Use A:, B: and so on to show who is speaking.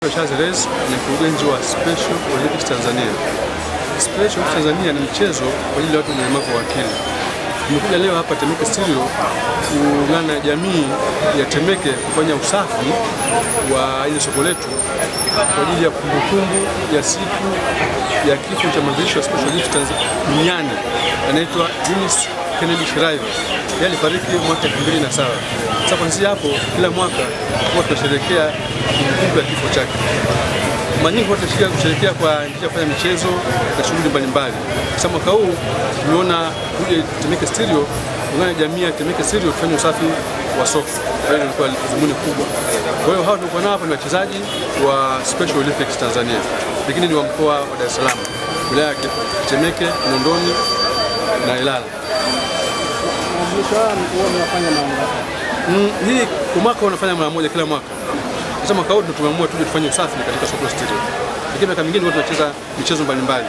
A: Charles ni mkurugenzi wa Special Olympics Tanzania. Special Olympics Tanzania ni mchezo kwa ajili ya watu wenye ulemavu wa akili. Tumekuja leo hapa Temeke Studio kuungana na jamii ya Temeke kufanya usafi wa ile soko letu kwa ajili ya kumbukumbu ya siku ya kifo cha mwanzilishi wa Special Olympics Tanzania duniani, anaitwa Eunice Kennedy Shriver. Yeye alifariki mwaka 2007. Sasa kuanzia hapo kila mwaka huwa tunasherehekea kumbukumbu ya kifo chake. Mara nyingi huwa tunasherehekea kwa njia ya kufanya michezo na shughuli mbalimbali. Sasa mwaka huu tumeona kuja Temeke Studio kuungana na jamii ya Temeke Studio kufanya usafi wa soko. Hiyo ilikuwa dhumuni kubwa. Kwa hiyo hao tulikuwa nao hapa ni wachezaji wa Special Olympics Tanzania, lakini ni wa mkoa wa Dar es Salaam, wilaya ya Temeke, Kinondoni na Ilala. Hii kwa mwaka unafanya mara moja kila mwaka. Sasa mwaka huu tumeamua tuje tufanye usafi katika soko la Studio. Lakini miaka mingine tunacheza michezo mbalimbali.